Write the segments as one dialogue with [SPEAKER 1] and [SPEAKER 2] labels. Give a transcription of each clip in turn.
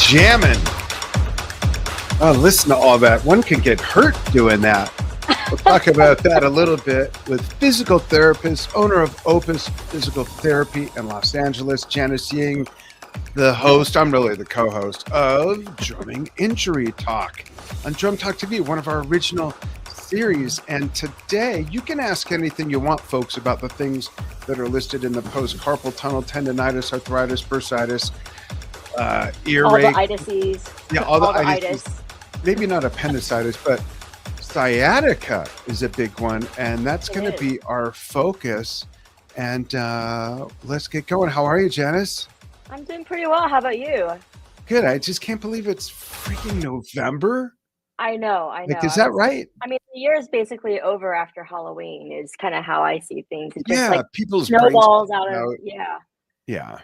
[SPEAKER 1] jamming. Oh, listen to all that. One can get hurt doing that. We'll talk about that a little bit with physical therapist, owner of Opus Physical Therapy in Los Angeles, Janice Ying, the host, I'm really the co-host of Drumming Injury Talk on Drum Talk TV, one of our original series. And today you can ask anything you want, folks, about the things that are listed in the post: carpal tunnel, tendonitis, arthritis, bursitis, earache.
[SPEAKER 2] All the itises.
[SPEAKER 1] Yeah, all the itis. Maybe not appendicitis, but sciatica is a big one. And that's going to be our focus. And let's get going. How are you, Janice?
[SPEAKER 2] I'm doing pretty well. How about you?
[SPEAKER 1] Good. I just can't believe it's freaking November.
[SPEAKER 2] I know.
[SPEAKER 1] Like, is that right?
[SPEAKER 2] I mean, the year is basically over after Halloween is kind of how I see things. It's just
[SPEAKER 1] Yeah, people's
[SPEAKER 2] snowballs out of,
[SPEAKER 1] Yeah.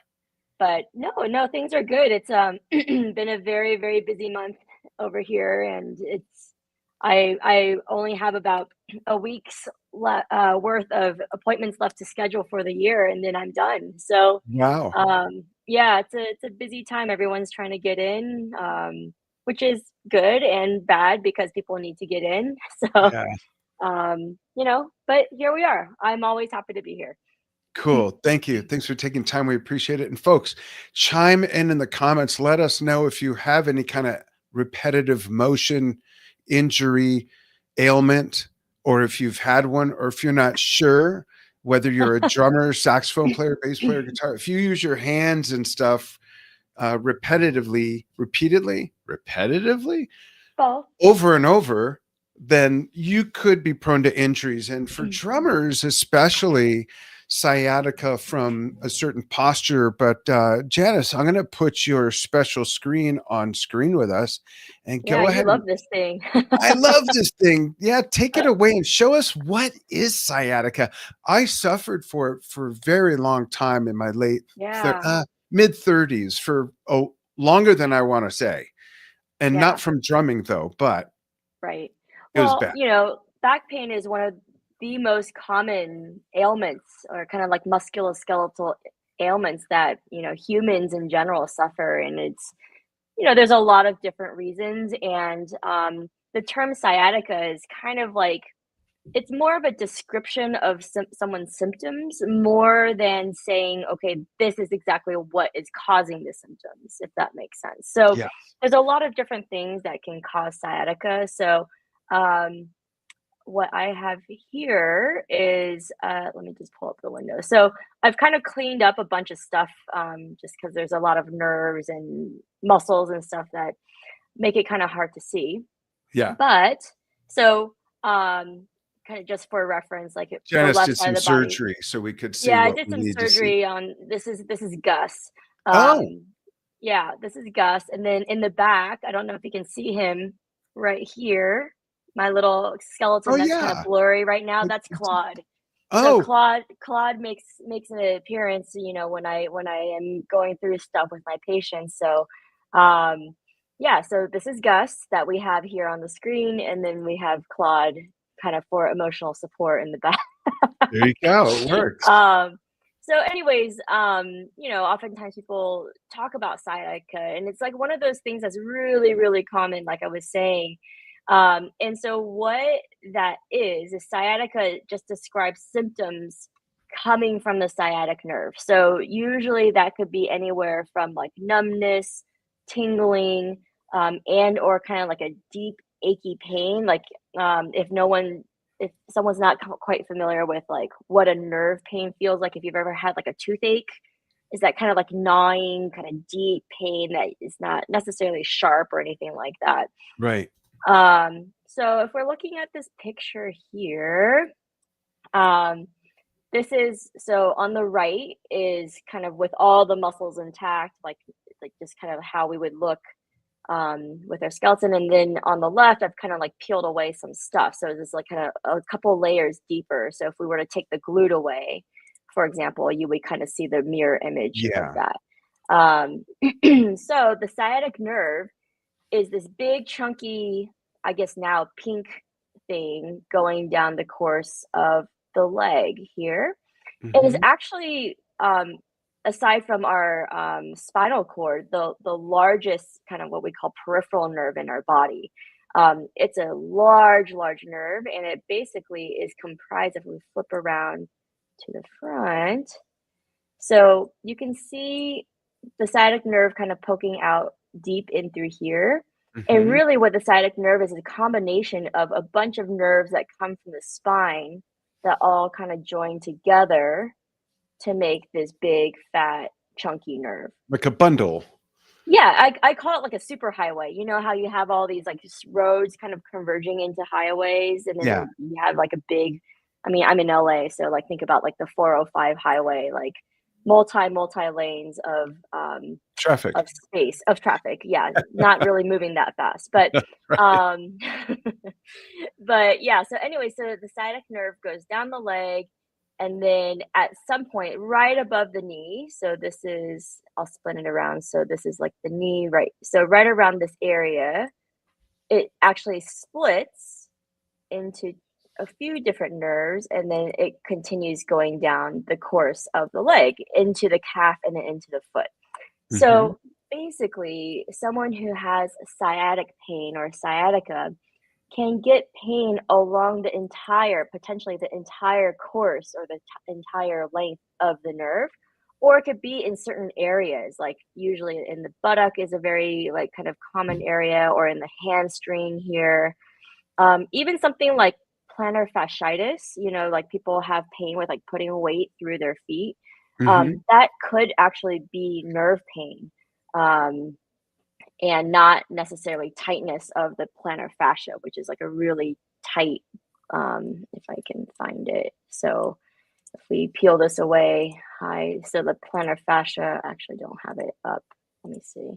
[SPEAKER 2] But no, things are good. It's been a very, very busy month over here, and I only have about a week's worth of appointments left to schedule for the year, and then I'm done. So
[SPEAKER 1] wow.
[SPEAKER 2] Yeah, it's a busy time. Everyone's trying to get in, which is good and bad because people need to get in. So, but here we are. I'm always happy to be here.
[SPEAKER 1] Cool. Thank you. Thanks for taking time. We appreciate it. And folks, chime in the comments. Let us know if you have any kind of repetitive motion injury ailment, or if you've had one, or if you're not sure whether you're a drummer, saxophone player, bass player, guitar. If you use your hands and stuff repeatedly, over and over, then you could be prone to injuries. And for drummers, especially, sciatica from a certain posture. But Janice, I'm going to put your special screen on screen with us and go ahead.
[SPEAKER 2] I love this thing.
[SPEAKER 1] I love this thing. Yeah, take it away and show us, what is sciatica. I suffered for it for a very long time in my mid 30s, for longer than I want to say. And not from drumming though, but
[SPEAKER 2] right.
[SPEAKER 1] It was bad.
[SPEAKER 2] Back pain is one of the most common ailments, or kind of like musculoskeletal ailments that, humans in general suffer. And it's, there's a lot of different reasons. And the term sciatica is kind of like, it's more of a description of someone's symptoms more than saying, okay, this is exactly what is causing the symptoms, if that makes sense. So there's a lot of different things that can cause sciatica. So what I have here is, let me just pull up the window. So I've kind of cleaned up a bunch of stuff just because there's a lot of nerves and muscles and stuff that make it kind of hard to see.
[SPEAKER 1] Yeah.
[SPEAKER 2] But so kind of just for reference, like
[SPEAKER 1] Janice
[SPEAKER 2] left
[SPEAKER 1] did some surgery so we could see.
[SPEAKER 2] Yeah, I did some surgery on this is Gus. Yeah, this is Gus. And then in the back, I don't know if you can see him right here. My little skeleton that's kind of blurry right now. That's Claude. So Claude makes an appearance, when I am going through stuff with my patients. So, so this is Gus that we have here on the screen, and then we have Claude kind of for emotional support in the back.
[SPEAKER 1] There you go. It works.
[SPEAKER 2] So anyways, oftentimes people talk about sciatica, and it's like one of those things that's really, really common, like I was saying. And so what that is sciatica just describes symptoms coming from the sciatic nerve. So usually that could be anywhere from like numbness, tingling, and or kind of like a deep achy pain. Like if someone's not quite familiar with like what a nerve pain feels like, if you've ever had like a toothache, is that kind of like gnawing, kind of deep pain that is not necessarily sharp or anything like that.
[SPEAKER 1] Right.
[SPEAKER 2] So if we're looking at this picture here, this is, so on the right is kind of with all the muscles intact, like just kind of how we would look, with our skeleton. And then on the left, I've kind of like peeled away some stuff. So this is like kind of a couple layers deeper. So if we were to take the glute away, for example, you would kind of see the mirror image of that. So the sciatic nerve is this big chunky, I guess now pink thing going down the course of the leg here. It is actually aside from our spinal cord, the largest kind of what we call peripheral nerve in our body. It's a large nerve, and it basically is comprised, if we flip around to the front, so you can see the sciatic nerve kind of poking out deep in through here. And
[SPEAKER 1] Hmm.
[SPEAKER 2] really what the sciatic nerve is a combination of a bunch of nerves that come from the spine that all kind of join together to make this big, fat, chunky nerve.
[SPEAKER 1] Like a bundle.
[SPEAKER 2] Yeah, I call it like a super highway. You know how you have all these like roads kind of converging into highways, and then
[SPEAKER 1] Yeah.
[SPEAKER 2] you have like a big, I mean, I'm in LA, so like think about like the 405 highway, like multi lanes
[SPEAKER 1] Traffic.
[SPEAKER 2] of space of traffic. Yeah, not really moving that fast,
[SPEAKER 1] Right.
[SPEAKER 2] um, but yeah. So anyway, so the sciatic nerve goes down the leg, and then at some point right above the knee, so this is, I'll spin it around, so this is like the knee, right? So right around this area, it actually splits into a few different nerves, and then it continues going down the course of the leg into the calf and then into the foot.
[SPEAKER 1] Hmm.
[SPEAKER 2] So basically, someone who has sciatic pain or sciatica can get pain along the entire, potentially the entire course or the entire length of the nerve, or it could be in certain areas, like usually in the buttock is a very like kind of common area, or in the hamstring here. Even something like plantar fasciitis, you know, like people have pain with like putting weight through their feet.
[SPEAKER 1] Hmm.
[SPEAKER 2] That could actually be nerve pain. And not necessarily tightness of the plantar fascia, which is like a really tight, if I can find it. So if we peel this away, hi, so the plantar fascia, I actually don't have it up. Let me see.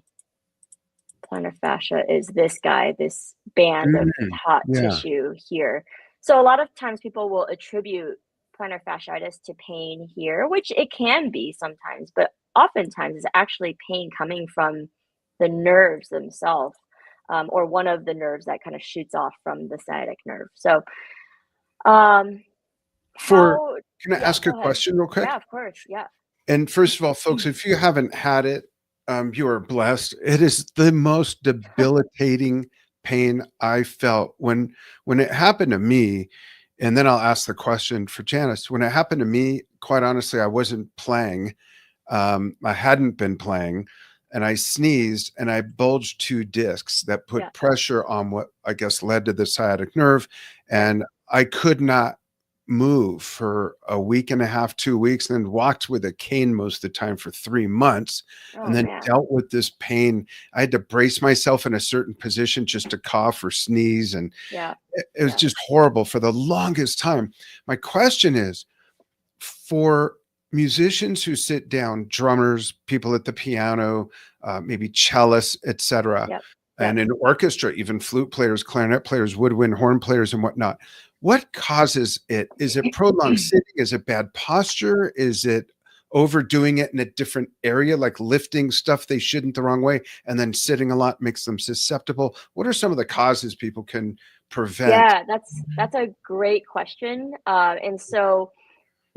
[SPEAKER 2] Plantar fascia is this guy, this band of
[SPEAKER 1] Mm.
[SPEAKER 2] taut
[SPEAKER 1] Yeah.
[SPEAKER 2] tissue here. So a lot of times people will attribute plantar fasciitis to pain here, which it can be sometimes, but oftentimes it's actually pain coming from the nerves themselves, or one of the nerves that kind of shoots off from the sciatic nerve. So, um,
[SPEAKER 1] For
[SPEAKER 2] how,
[SPEAKER 1] Can I
[SPEAKER 2] yeah,
[SPEAKER 1] ask a
[SPEAKER 2] go ahead.
[SPEAKER 1] question real
[SPEAKER 2] Yeah,
[SPEAKER 1] quick?
[SPEAKER 2] of course. Yeah.
[SPEAKER 1] And first of all, folks, if you haven't had it, you are blessed. It is the most debilitating pain I felt when it happened to me. And then I'll ask the question for Janice. When it happened to me, quite honestly, I wasn't playing. I hadn't been playing, and I sneezed and I bulged two discs that
[SPEAKER 2] Yeah.
[SPEAKER 1] put pressure on what I guess led to the sciatic nerve,
[SPEAKER 2] Yeah.
[SPEAKER 1] and I could not move for a week and a half, 2 weeks, and then walked with a cane most of the time for 3 months,
[SPEAKER 2] Oh
[SPEAKER 1] and then
[SPEAKER 2] man.
[SPEAKER 1] dealt with this pain. I had to brace myself in a certain position just to cough or sneeze, and
[SPEAKER 2] Yeah.
[SPEAKER 1] it was
[SPEAKER 2] Yeah.
[SPEAKER 1] just horrible for the longest time. My question is, for musicians who sit down, drummers, people at the piano, maybe cellists, etc.,
[SPEAKER 2] Yep.
[SPEAKER 1] and
[SPEAKER 2] Yep.
[SPEAKER 1] an orchestra, even flute players, clarinet players, woodwind, horn players, and whatnot. What causes it? Is it prolonged sitting? Is it bad posture? Is it overdoing it in a different area, like lifting stuff they shouldn't the wrong way, and then sitting a lot makes them susceptible? What are some of the causes people can prevent?
[SPEAKER 2] Yeah, that's a great question. And so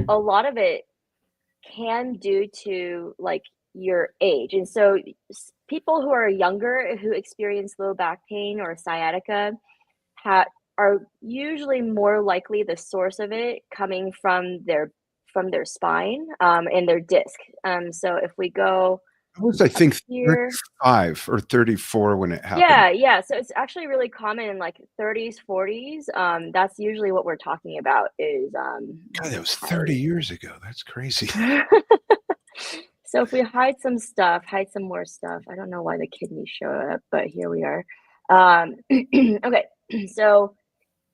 [SPEAKER 2] a lot of it can due to like your age. And so people who are younger who experience low back pain or sciatica ha- are usually more likely the source of it coming from their spine, and their disc. So if we go
[SPEAKER 1] I was, I
[SPEAKER 2] up
[SPEAKER 1] think,
[SPEAKER 2] here,
[SPEAKER 1] 35 or 34 when it happened.
[SPEAKER 2] yeah, yeah. So it's actually really common in like 30s, 40s. That's usually what we're talking about is
[SPEAKER 1] God,
[SPEAKER 2] let
[SPEAKER 1] that
[SPEAKER 2] me
[SPEAKER 1] was 30
[SPEAKER 2] hide.
[SPEAKER 1] years ago. That's crazy.
[SPEAKER 2] So if we hide some stuff, hide some more stuff. I don't know why the kidneys showed up, but here we are. Okay, so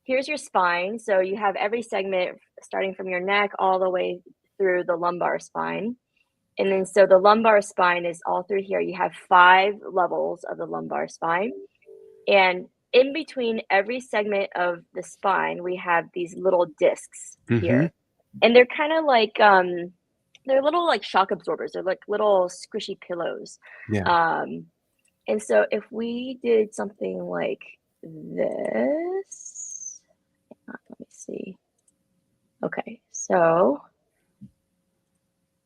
[SPEAKER 2] here's your spine. So you have every segment starting from your neck all the way through the lumbar spine. And then so the lumbar spine is all through here. You have 5 levels of the lumbar spine. And in between every segment of the spine, we have these little discs
[SPEAKER 1] Mhm.
[SPEAKER 2] here. And they're kind of like they're little like shock absorbers. They're like little squishy pillows.
[SPEAKER 1] Yeah.
[SPEAKER 2] Um, and so if we did something like this, let me see. Okay, so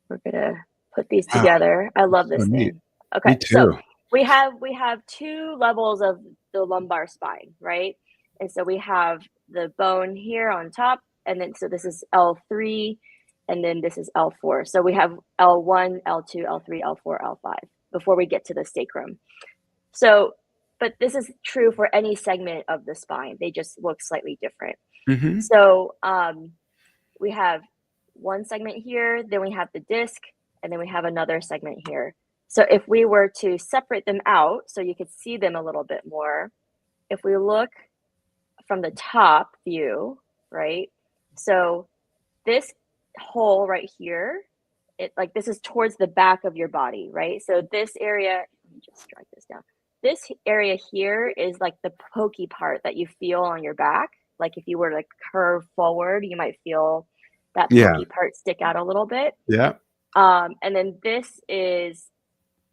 [SPEAKER 2] we're gonna. put these
[SPEAKER 1] Wow.
[SPEAKER 2] together. I love this
[SPEAKER 1] So neat.
[SPEAKER 2] thing.
[SPEAKER 1] Me
[SPEAKER 2] Okay, so
[SPEAKER 1] too.
[SPEAKER 2] we have two levels of the lumbar spine, right? And so we have the bone here on top, and then so this is L3, and then this is L4. So we have L1, L2, L3, L4, L5 before we get to the sacrum. So, but this is true for any segment of the spine. They just look slightly different.
[SPEAKER 1] Hmm.
[SPEAKER 2] So we have one segment here, then we have the disc, and then we have another segment here. So if we were to separate them out so you could see them a little bit more, if we look from the top view, right? So this hole right here, this is towards the back of your body, right? So this area, let me just drag this down. This area here is like the pokey part that you feel on your back. Like if you were to curve forward, you might feel that
[SPEAKER 1] Yeah.
[SPEAKER 2] pokey part stick out a little bit.
[SPEAKER 1] Yeah.
[SPEAKER 2] And then this is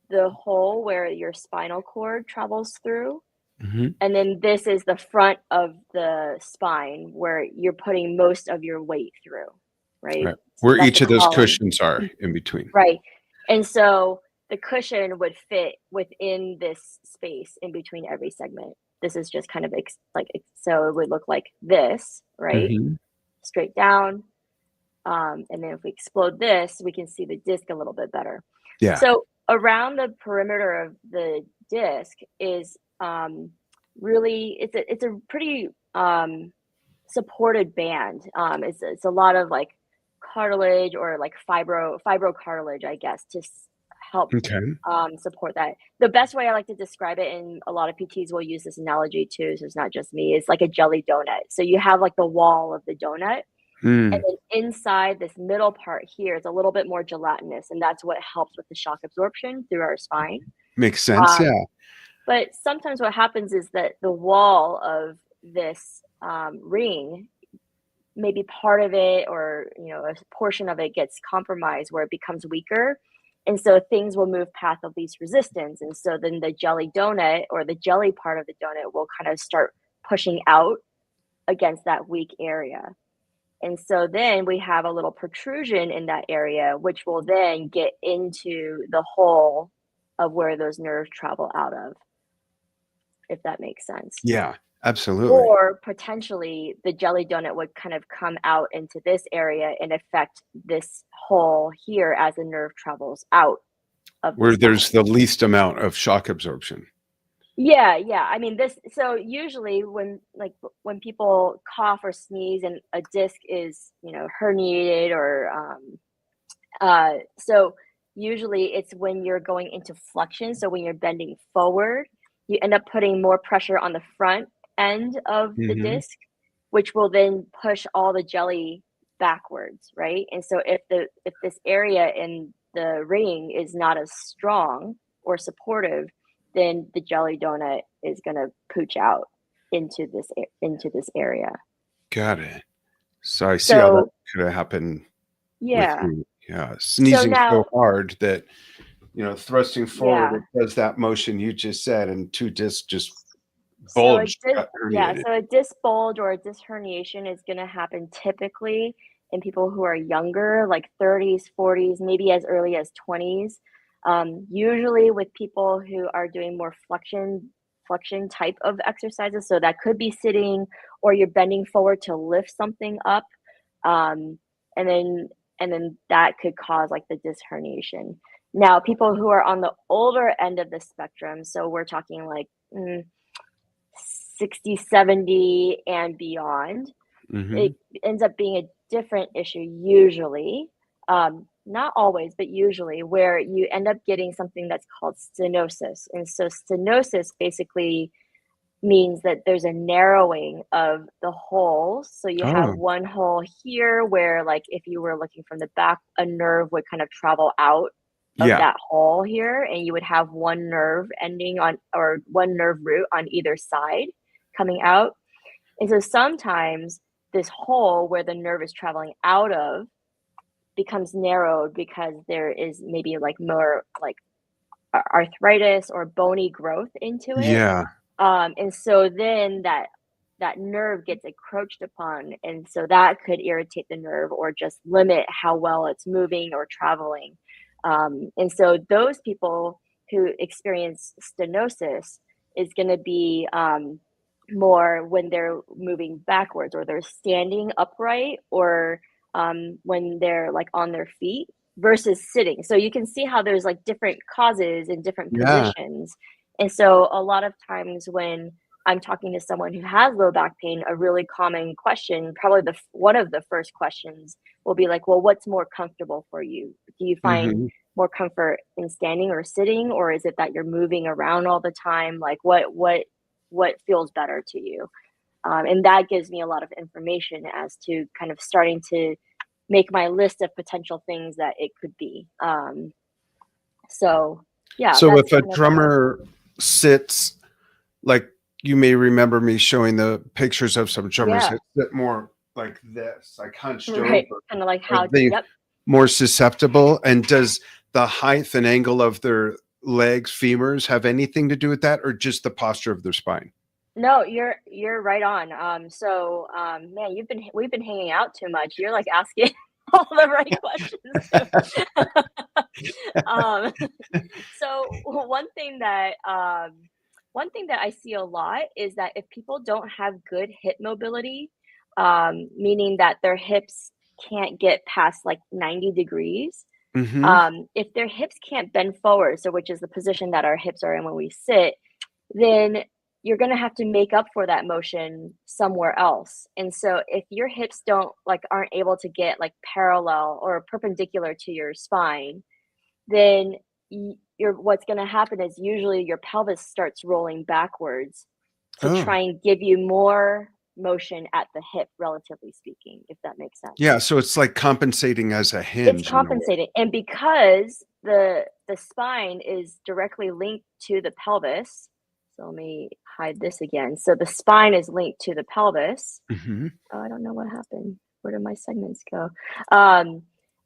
[SPEAKER 2] the hole where your spinal cord travels through.
[SPEAKER 1] Hmm.
[SPEAKER 2] And then this is the front of the spine where you're putting most of your weight through, right?
[SPEAKER 1] Right. Where
[SPEAKER 2] That's
[SPEAKER 1] each
[SPEAKER 2] the
[SPEAKER 1] of those
[SPEAKER 2] column.
[SPEAKER 1] cushions are in between.
[SPEAKER 2] Right. And so the cushion would fit within this space in between every segment. This is just kind of so it would look like this, right?
[SPEAKER 1] Hmm.
[SPEAKER 2] Straight down. And then if we explode this, we can see the disc a little bit better.
[SPEAKER 1] Yeah.
[SPEAKER 2] So around the perimeter of the disc is really, it's a pretty supported band. It's a lot of like cartilage or like fibrocartilage, I guess, to help
[SPEAKER 1] Okay.
[SPEAKER 2] support that. The best way I like to describe it, and a lot of PTs will use this analogy too, so it's not just me, it's like a jelly donut. So you have like the wall of the donut, and
[SPEAKER 1] Mm.
[SPEAKER 2] then inside this middle part here is a little bit more gelatinous, and that's what helps with the shock absorption through our spine.
[SPEAKER 1] Makes sense. Yeah.
[SPEAKER 2] But sometimes what happens is that the wall of this ring, maybe part of it or a portion of it gets compromised where it becomes weaker. And so things will move path of least resistance. And so then the jelly donut or the jelly part of the donut will kind of start pushing out against that weak area. And so then we have a little protrusion in that area, which will then get into the hole of where those nerves travel out of, if that makes sense.
[SPEAKER 1] Yeah. Absolutely.
[SPEAKER 2] Or potentially the jelly donut would kind of come out into this area and affect this hole here as the nerve travels out of the
[SPEAKER 1] Where
[SPEAKER 2] spine.
[SPEAKER 1] there's the least amount of shock absorption.
[SPEAKER 2] Yeah. I mean, so usually when people cough or sneeze and a disc is, herniated or, so usually it's when you're going into flexion. So when you're bending forward, you end up putting more pressure on the front end of the
[SPEAKER 1] Mhm.
[SPEAKER 2] disc, which will then push all the jelly backwards, right? And so if this area in the ring is not as strong or supportive, then the jelly donut is going to pooch out into this area.
[SPEAKER 1] Got it. So I see how that
[SPEAKER 2] So
[SPEAKER 1] could have happened with
[SPEAKER 2] yeah.
[SPEAKER 1] you. Yeah.
[SPEAKER 2] So
[SPEAKER 1] Sneezing so
[SPEAKER 2] now,
[SPEAKER 1] hard that, thrusting forward,
[SPEAKER 2] yeah.
[SPEAKER 1] it does that motion you just said, and two discs just
[SPEAKER 2] So
[SPEAKER 1] bulged, got herniated.
[SPEAKER 2] so a disc bulge or a disc herniation is going to happen typically in people who are younger, like 30s, 40s, maybe as early as 20s. Usually with people who are doing more flexion type of exercises. So that could be sitting or you're bending forward to lift something up. And then that could cause like the disc herniation. Now, people who are on the older end of the spectrum, so we're talking like 60, 70 and beyond,
[SPEAKER 1] Mhm.
[SPEAKER 2] it ends up being a different issue usually. Not always, but usually, where you end up getting something that's called stenosis. And so stenosis basically means that there's a narrowing of the holes. So you have
[SPEAKER 1] Oh,
[SPEAKER 2] one hole here where, like, if you were looking from the back, a nerve would kind of travel out of
[SPEAKER 1] yeah.
[SPEAKER 2] that hole here, and you would have one nerve ending on, or one nerve root on either side coming out. And so sometimes this hole where the nerve is traveling out of becomes narrowed because there is maybe like more like arthritis or bony growth into it.
[SPEAKER 1] Yeah.
[SPEAKER 2] And so then that nerve gets encroached upon, and so that could irritate the nerve or just limit how well it's moving or traveling. And so those people who experience stenosis is going to be more when they're moving backwards or they're standing upright, or when they're like on their feet versus sitting. So you can see how there's like different causes in different
[SPEAKER 1] Yeah.
[SPEAKER 2] positions. And so a lot of times when I'm talking to someone who has low back pain, a really common question, probably one of the first questions will be like, well, what's more comfortable for you? Do you find
[SPEAKER 1] Hmm.
[SPEAKER 2] more comfort in standing or sitting, or is it that you're moving around all the time? Like what feels better to you? And that gives me a lot of information as to kind of starting to make my list of potential things that it could be. So yeah,
[SPEAKER 1] So
[SPEAKER 2] that's
[SPEAKER 1] if a
[SPEAKER 2] kind of
[SPEAKER 1] drummer sits, like you may remember me showing the pictures of some drummers
[SPEAKER 2] yeah,
[SPEAKER 1] that sit more like this, like hunched over.
[SPEAKER 2] right. Kind of like
[SPEAKER 1] Are
[SPEAKER 2] how,
[SPEAKER 1] they
[SPEAKER 2] yep.
[SPEAKER 1] more susceptible? And does the height and angle of their legs, femurs, have anything to do with that, or just the posture of their spine?
[SPEAKER 2] No, you're right on. Man, we've been hanging out too much. You're like asking all the right questions too. um, so one thing that I see a lot is that if people don't have good hip mobility, meaning that their hips can't get past like 90 degrees,
[SPEAKER 1] Hmm.
[SPEAKER 2] if their hips can't bend forward, so which is the position that our hips are in when we sit, then you're going to have to make up for that motion somewhere else. And so if your hips aren't able to get like parallel or perpendicular to your spine, then what's going to happen is usually your pelvis starts rolling backwards to
[SPEAKER 1] Oh,
[SPEAKER 2] try and give you more motion at the hip, relatively speaking, if that makes sense.
[SPEAKER 1] yeah. So it's like compensating as a
[SPEAKER 2] It's
[SPEAKER 1] hinge in a way.
[SPEAKER 2] compensating, and because the spine is directly linked to the pelvis, so let me hide this again. So the spine is linked to the pelvis.
[SPEAKER 1] Hmm.
[SPEAKER 2] Oh, I don't know what happened. Where did my segments go? Um,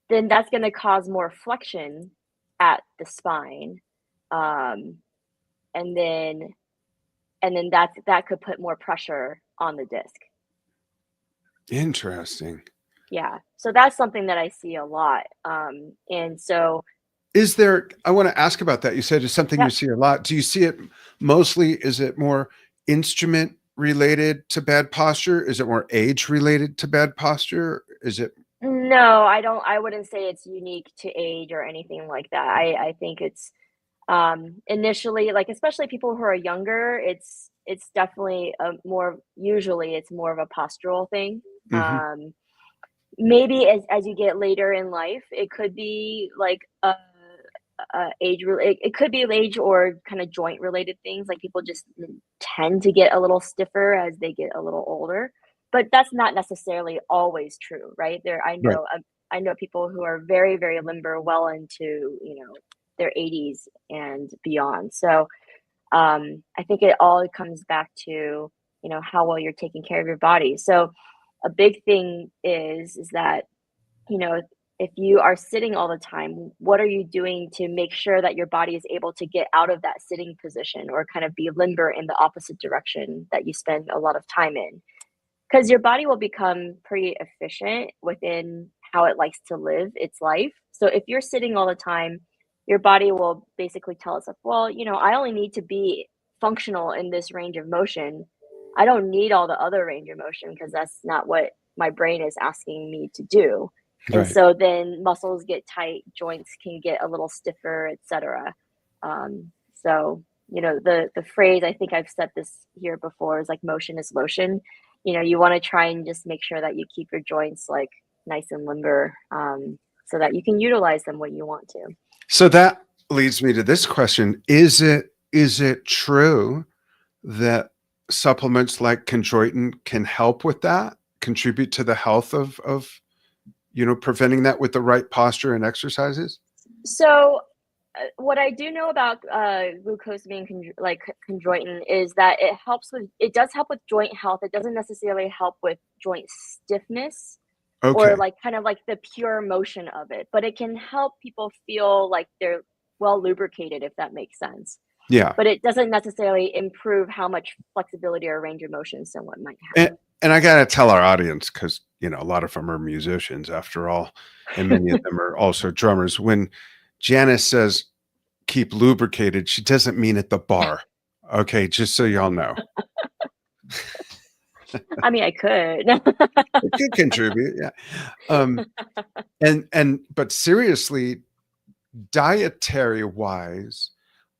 [SPEAKER 2] then that's going to cause more flexion at the spine, um, and then that could put more pressure on the disc.
[SPEAKER 1] Interesting.
[SPEAKER 2] Yeah, so that's something that I see a lot, and so
[SPEAKER 1] Is there, I want to ask about that. You said it's something
[SPEAKER 2] yeah.
[SPEAKER 1] you see a lot. Do you see it mostly? Is it more instrument related to bad posture? Is it more age related to bad posture? Is it?
[SPEAKER 2] No, I wouldn't say it's unique to age or anything like that. I think it's initially, like, especially people who are younger, it's definitely a more usually it's more of a postural thing.
[SPEAKER 1] Mhm.
[SPEAKER 2] Maybe as you get later in life, it could be like it could be age or kind of joint related things. Like people just tend to get a little stiffer as they get a little older, but that's not necessarily always true, right?
[SPEAKER 1] Right.
[SPEAKER 2] I know people who are very very limber, well into their 80s and beyond. So I think it all comes back to how well you're taking care of your body. So a big thing is that you know, if you are sitting all the time, what are you doing to make sure that your body is able to get out of that sitting position or kind of be limber in the opposite direction that you spend a lot of time in? Because your body will become pretty efficient within how it likes to live its life. So if you're sitting all the time, your body will basically tell itself, well, I only need to be functional in this range of motion. I don't need all the other range of motion because that's not what my brain is asking me to do. And
[SPEAKER 1] Right.
[SPEAKER 2] so then muscles get tight, joints can get a little stiffer, etc. So the phrase, I think I've said this here before, is like motion is lotion. You want to try and just make sure that you keep your joints like nice and limber, so that you can utilize them when you want to.
[SPEAKER 1] So that leads me to this question. Is it true that supplements like chondroitin can help with that, contribute to the health of preventing that with the right posture and exercises?
[SPEAKER 2] So what I do know about glucosamine chondroitin is that it does help with joint health. It doesn't necessarily help with joint stiffness or
[SPEAKER 1] Okay.
[SPEAKER 2] like kind of like the pure motion of it, but it can help people feel like they're well lubricated, if that makes sense.
[SPEAKER 1] Yeah.
[SPEAKER 2] But it doesn't necessarily improve how much flexibility or range of motion someone might
[SPEAKER 1] And, and I got to tell our audience, because, a lot of them are musicians after all, and many of
[SPEAKER 2] have.
[SPEAKER 1] them are also drummers. When Janice says, keep lubricated. She doesn't mean at the bar. Okay, just so y'all know.
[SPEAKER 2] I mean, I could.
[SPEAKER 1] It could contribute, yeah. But seriously, dietary wise,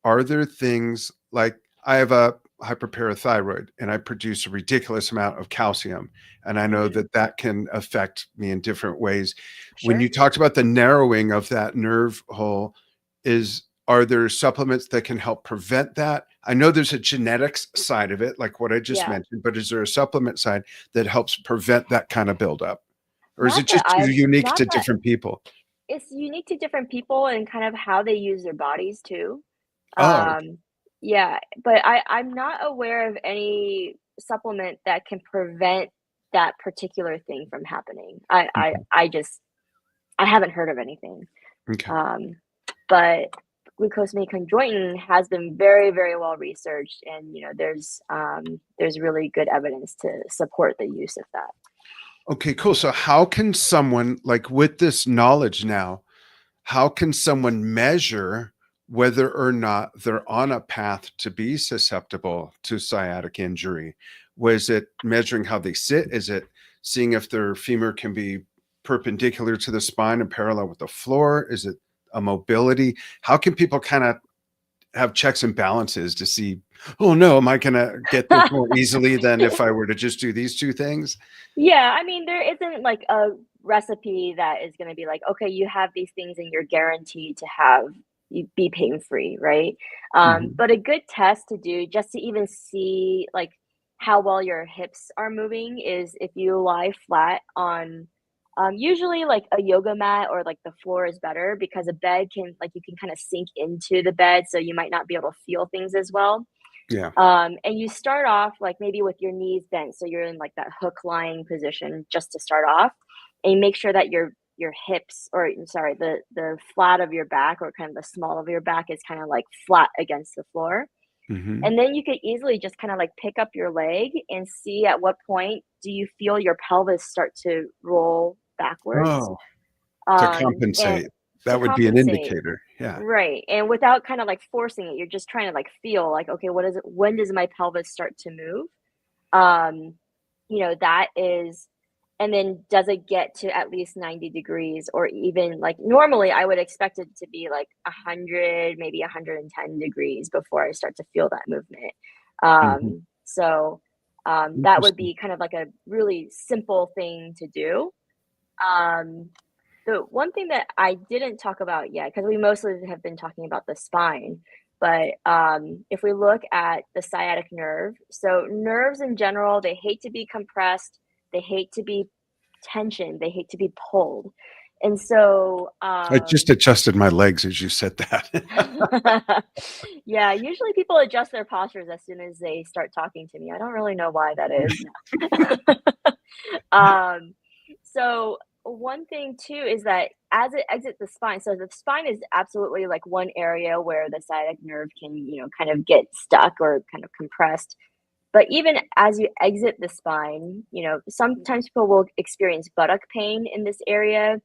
[SPEAKER 1] are there things like I have a hyperparathyroid and I produce a ridiculous amount of calcium, and I know that can affect me in different ways. When
[SPEAKER 2] Sure.
[SPEAKER 1] you talked about the narrowing of that nerve hole, are there supplements that can help prevent that? I know there's a genetics side of it, like what I just mentioned, but is there a supplement side that helps prevent that kind of buildup? Or is it just unique to different people?
[SPEAKER 2] It's unique to different people and kind of how they use their bodies too.
[SPEAKER 1] Oh,
[SPEAKER 2] Yeah, but I'm not aware of any supplement that can prevent that particular thing from happening. I haven't heard of anything.
[SPEAKER 1] okay.
[SPEAKER 2] But glucosamine has been very, very well researched, and there's really good evidence to support the use of that.
[SPEAKER 1] Okay, cool. So how can someone, like with this knowledge now, how can someone measure whether or not they're on a path to be susceptible to sciatic injury? Was it measuring how they sit? Is it seeing if their femur can be perpendicular to the spine and parallel with the floor? Is it a mobility? How can people kind of have checks and balances to see, oh no, am I going to get this more easily than if I were to just do these two things?
[SPEAKER 2] Yeah, I mean, there isn't like a recipe that is going to be like, okay, you have these things and you're guaranteed to have you be pain free, right? But a good test to do just to even see like how well your hips are moving is if you lie flat on usually like a yoga mat, or like the floor is better because a bed can like you can kind of sink into the bed, so you might not be able to feel things as well.
[SPEAKER 1] Yeah.
[SPEAKER 2] And you start off like maybe with your knees bent, so you're in like that hook lying position just to start off, and you make sure that your hips, or sorry, the flat of your back, or kind of the small of your back, is kind of like flat against the floor. And then you could easily just kind of like pick up your leg and see at what point do you feel your pelvis start to roll backwards.
[SPEAKER 1] Oh, to
[SPEAKER 2] And
[SPEAKER 1] compensate.
[SPEAKER 2] to
[SPEAKER 1] That would be an
[SPEAKER 2] compensate.
[SPEAKER 1] indicator. Yeah.
[SPEAKER 2] Right. And without kind of like forcing it, you're just trying to like feel like, okay, what is it? When does my pelvis start to move? Um, that is, and then does it get to at least 90 degrees, or even like normally I would expect it to be like 100, maybe 110 degrees before I start to feel that movement. So that would
[SPEAKER 1] Interesting.
[SPEAKER 2] be kind of like a really simple thing to do. The one thing that I didn't talk about yet, because we mostly have been talking about the spine, but if we look at the sciatic nerve, so nerves in general, they hate to be compressed, they hate to be tensioned, they hate to be pulled. And so,
[SPEAKER 1] I just adjusted my legs as you said that.
[SPEAKER 2] yeah, usually people adjust their postures as soon as they start talking to me. I don't really know why that is. So one thing too is that as it exits the spine, so the spine is absolutely like one area where the sciatic nerve can, kind of get stuck or kind of compressed. But even as you exit the spine, sometimes people will experience buttock pain in this area.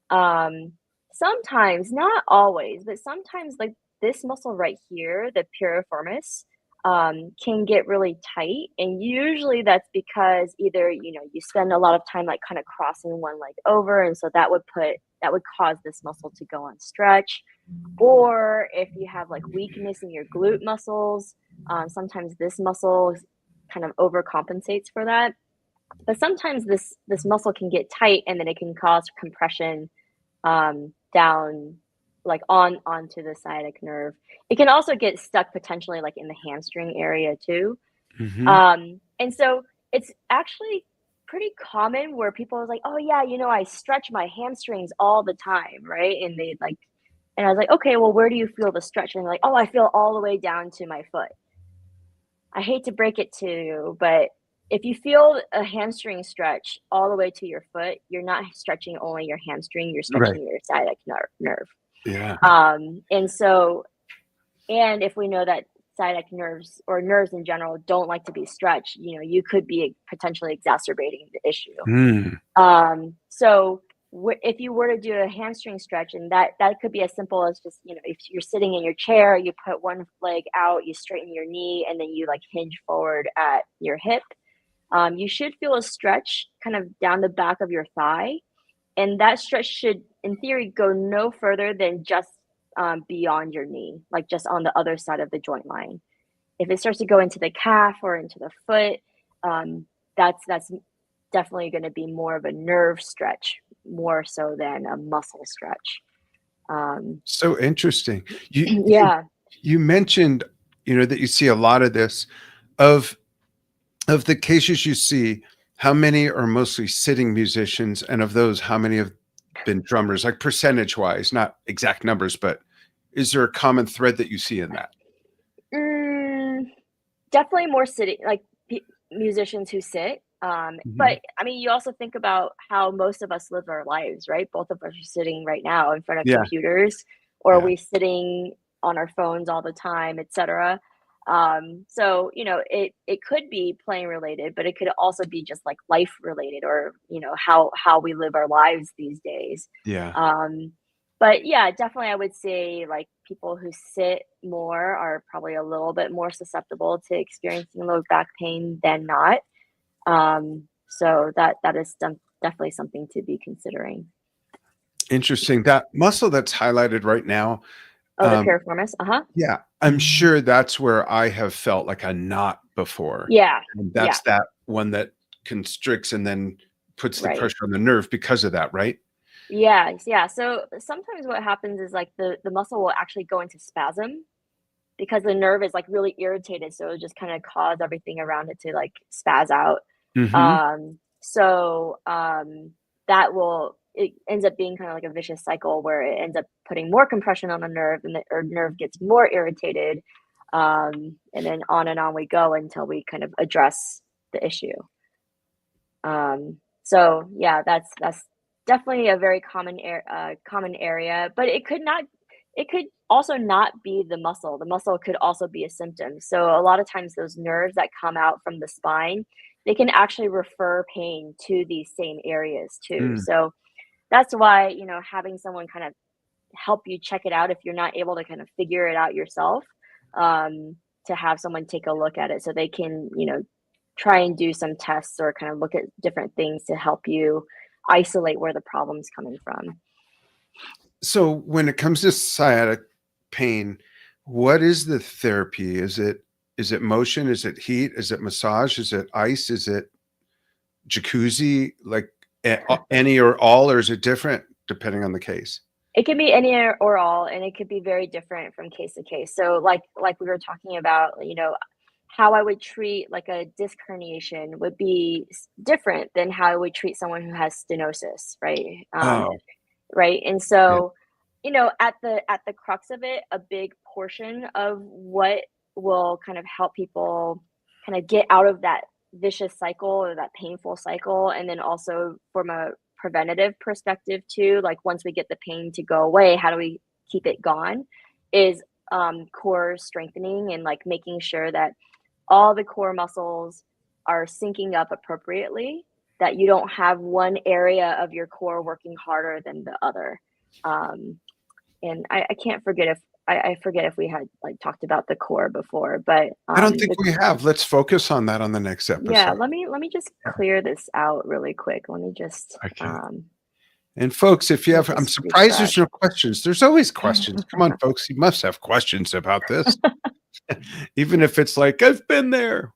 [SPEAKER 2] Sometimes, not always, but sometimes like this muscle right here, the piriformis, can get really tight. And usually that's because either, you spend a lot of time like kind of crossing one leg over. And so that would cause this muscle to go on stretch. Or if you have like weakness in your glute muscles, sometimes this muscle kind of overcompensates for that. But sometimes this muscle can get tight, and then it can cause compression down like onto the sciatic nerve. It can also get stuck potentially like in the hamstring area too. And so it's actually pretty common where people are like, oh yeah, I stretch my hamstrings all the time, right? And I was like, okay, well, where do you feel the stretch? And they're like, oh, I feel all the way down to my foot. I hate to break it to you, but if you feel a hamstring stretch all the way to your foot, you're not stretching only your hamstring, you're stretching your sciatic nerve.
[SPEAKER 1] Yeah.
[SPEAKER 2] And if we know that sciatic nerves or nerves in general don't like to be stretched, you could be potentially exacerbating the issue. So if you were to do a hamstring stretch, and that could be as simple as just, if you're sitting in your chair, you put one leg out, you straighten your knee, and then you like hinge forward at your hip. You should feel a stretch kind of down the back of your thigh, and that stretch should, in theory, go no further than just beyond your knee, like just on the other side of the joint line. If it starts to go into the calf or into the foot, that's definitely going to be more of a nerve stretch, more so than a muscle stretch.
[SPEAKER 1] So interesting.
[SPEAKER 2] Yeah.
[SPEAKER 1] You mentioned, that you see a lot of this. Of the cases you see, how many are mostly sitting musicians, and of those, how many have been drummers, like percentage wise, not exact numbers, but is there a common thread that you see in that?
[SPEAKER 2] Definitely more sitting, like musicians who sit. But I mean, you also think about how most of us live our lives, right? Both of us are sitting right now in front of
[SPEAKER 1] Yeah.
[SPEAKER 2] computers, or are
[SPEAKER 1] Yeah.
[SPEAKER 2] we sitting on our phones all the time, etc. So it could be playing related, but it could also be just like life related, or how we live our lives these days.
[SPEAKER 1] Yeah.
[SPEAKER 2] But yeah, definitely I would say like people who sit more are probably a little bit more susceptible to experiencing low back pain than not. So that is definitely something to be considering.
[SPEAKER 1] Interesting. That muscle that's highlighted right now.
[SPEAKER 2] Oh, the piriformis.
[SPEAKER 1] Yeah, I'm sure that's where I have felt like a knot before.
[SPEAKER 2] Yeah.
[SPEAKER 1] And that's that one that constricts and then puts the
[SPEAKER 2] Right.
[SPEAKER 1] pressure on the nerve because of that, right?
[SPEAKER 2] Yeah. So sometimes what happens is like the muscle will actually go into spasm because the nerve is like really irritated. So it'll just kind of cause everything around it to like spaz out.
[SPEAKER 1] Mhm.
[SPEAKER 2] That it ends up being kind of like a vicious cycle where it ends up putting more compression on the nerve, and the nerve gets more irritated. And then on and on we go until we kind of address the issue. So yeah, that's definitely a very common area, but it could also not be the muscle. The muscle could also be a symptom. So a lot of times those nerves that come out from the spine, they can actually refer pain to these same areas too.
[SPEAKER 1] Mm.
[SPEAKER 2] So that's why, having someone kind of help you check it out if you're not able to kind of figure it out yourself, to have someone take a look at it so they can, try and do some tests or kind of look at different things to help you isolate where the problem's coming from.
[SPEAKER 1] So when it comes to sciatic pain, what is the therapy? Is it motion? Is it heat? Is it massage? Is it ice? Is it jacuzzi? Like any or all, or is it different depending on the case?
[SPEAKER 2] It can be any or all, and it could be very different from case to case. So like we were talking about, how I would treat like a disc herniation would be different than how I would treat someone who has stenosis, right?
[SPEAKER 1] Oh,
[SPEAKER 2] Right. And
[SPEAKER 1] yeah.
[SPEAKER 2] so, at the crux of it, a big portion of what will kind of help people kind of get out of that vicious cycle or that painful cycle, and then also from a preventative perspective too, like once we get the pain to go away, how do we keep it gone, is core strengthening, and like making sure that all the core muscles are syncing up appropriately, that you don't have one area of your core working harder than the other. And I can't forget if I forget if we had like talked about the core before, but
[SPEAKER 1] I don't think we have. Let's focus on that on the next
[SPEAKER 2] yeah,
[SPEAKER 1] episode.
[SPEAKER 2] let me just clear this out really quick. Let me just
[SPEAKER 1] Okay. And folks, if you have, I'm
[SPEAKER 2] just
[SPEAKER 1] surprised
[SPEAKER 2] refresh.
[SPEAKER 1] there's no questions. There's always questions. Come on, folks. You must have questions about this. Even if it's like, I've been there.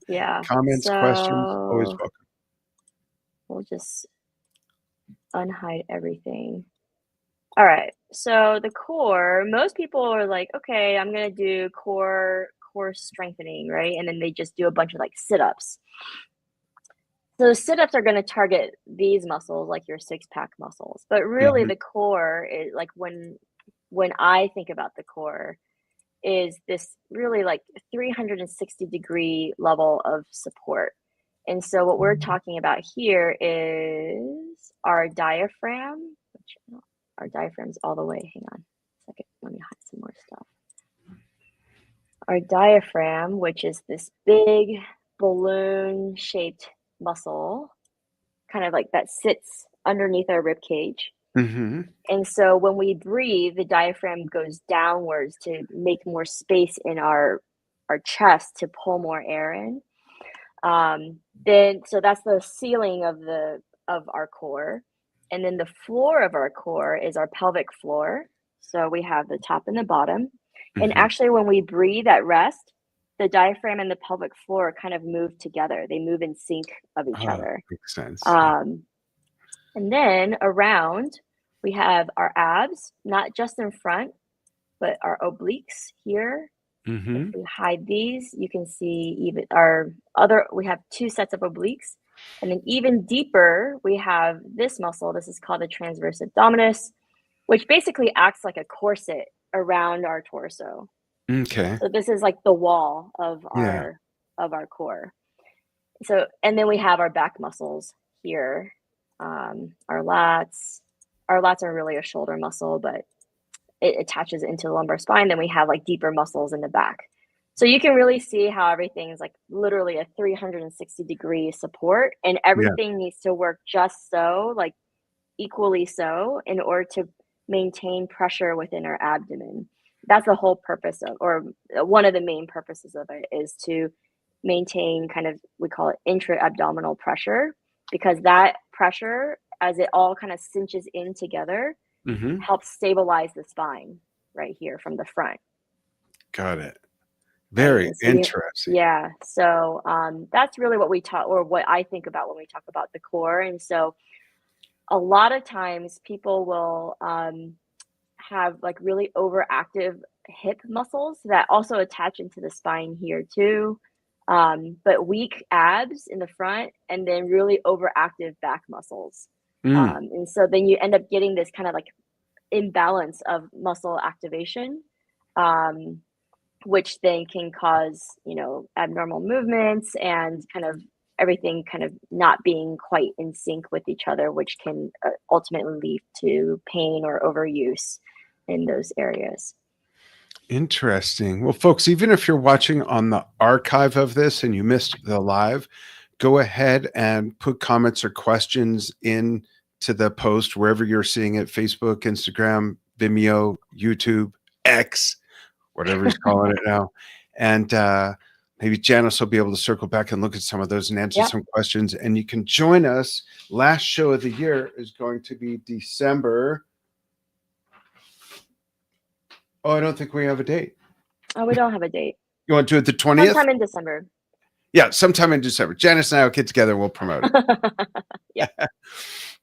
[SPEAKER 2] Yeah.
[SPEAKER 1] Comments, questions, always
[SPEAKER 2] So
[SPEAKER 1] welcome.
[SPEAKER 2] we'll just unhide everything. All right. So the core, most people are like, okay, I'm gonna do core strengthening, right? And then they just do a bunch of like sit-ups. So sit-ups are gonna target these muscles, like your six-pack muscles. But really
[SPEAKER 1] Mhm.
[SPEAKER 2] the core is like when I think about the core, is this really like 360-degree level of support. And so what we're talking about here is our diaphragm, which our diaphragm's all the way. Hang on a second. Let me hide some more stuff. Our diaphragm, which is this big balloon shaped muscle, kind of like that sits underneath our rib cage.
[SPEAKER 1] Mm-hmm.
[SPEAKER 2] And so when we breathe, the diaphragm goes downwards to make more space in our chest to pull more air in. Then so that's the ceiling of our core. And then the floor of our core is our pelvic floor. So we have the top and the bottom. And
[SPEAKER 1] Mm-hmm.
[SPEAKER 2] actually when we breathe at rest, the diaphragm and the pelvic floor kind of move together. They move in sync of each
[SPEAKER 1] Oh,
[SPEAKER 2] other.
[SPEAKER 1] makes sense. Yeah.
[SPEAKER 2] And then around, we have our abs, not just in front, but our obliques here. If
[SPEAKER 1] Mm-hmm.
[SPEAKER 2] we hide these, you can see even we have 2 sets of obliques. And then even deeper, we have this muscle. This is called the transverse abdominis, which basically acts like a corset around our torso.
[SPEAKER 1] Okay.
[SPEAKER 2] So this is like the wall of
[SPEAKER 1] Yeah.
[SPEAKER 2] our core. So, and then we have our back muscles here. Our lats. Our lats are really a shoulder muscle, but it attaches into the lumbar spine. Then we have like deeper muscles in the back. So you can really see how everything's like literally a 360-degree support, and
[SPEAKER 1] Yeah.
[SPEAKER 2] everything needs to work just so, like equally so, in order to maintain pressure within our abdomen. That's the whole purpose of, or one of the main purposes of it, is to maintain kind of, we call it intra-abdominal pressure, because that pressure, as it all kind of cinches in together,
[SPEAKER 1] Mm-hmm.
[SPEAKER 2] helps stabilize the spine right here from the front,
[SPEAKER 1] Got it.
[SPEAKER 2] right?
[SPEAKER 1] Very
[SPEAKER 2] And so
[SPEAKER 1] interesting.
[SPEAKER 2] yeah, so that's really what we talk, or what I think about when we talk about the core. And so a lot of times people will have like really overactive hip muscles that also attach into the spine here too, but weak abs in the front, and then really overactive back muscles.
[SPEAKER 1] Mm.
[SPEAKER 2] And so then you end up getting this kind of like imbalance of muscle activation, which then can cause, abnormal movements and kind of everything kind of not being quite in sync with each other, which can ultimately lead to pain or overuse in those areas.
[SPEAKER 1] Interesting. Well, folks, even if you're watching on the archive of this and you missed the live, go ahead and put comments or questions in to the post wherever you're seeing it: Facebook, Instagram, Vimeo, YouTube, X, whatever he's calling it now. And maybe Janice will be able to circle back and look at some of those and answer
[SPEAKER 2] Yep.
[SPEAKER 1] some questions. And you can join us. Last show of the year is going to be December. Oh, I don't think we have a date.
[SPEAKER 2] Oh, we don't have a date.
[SPEAKER 1] You want to do it the 20th?
[SPEAKER 2] Sometime in December.
[SPEAKER 1] Yeah, sometime in December. Janice and I will get together. We'll promote it.
[SPEAKER 2] Yeah.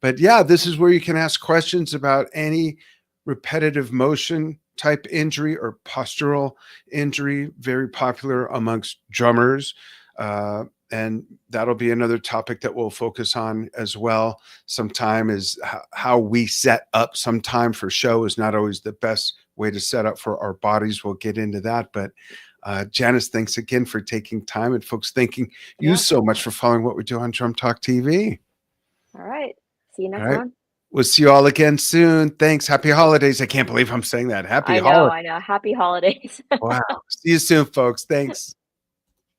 [SPEAKER 1] But yeah, this is where you can ask questions about any repetitive motion type injury or postural injury, very popular amongst drummers. And that'll be another topic that we'll focus on as well. Sometime is how we set up sometime for show is not always the best way to set up for our bodies. We'll get into that. But Janice, thanks again for taking time, and folks, thanking you so much for following what we do on Drum Talk TV.
[SPEAKER 2] All right. See you next
[SPEAKER 1] All right.
[SPEAKER 2] one.
[SPEAKER 1] We'll see you all again soon. Thanks. Happy holidays. I can't believe I'm saying that. Happy holidays.
[SPEAKER 2] I know. Happy holidays.
[SPEAKER 1] Wow. See you soon, folks. Thanks.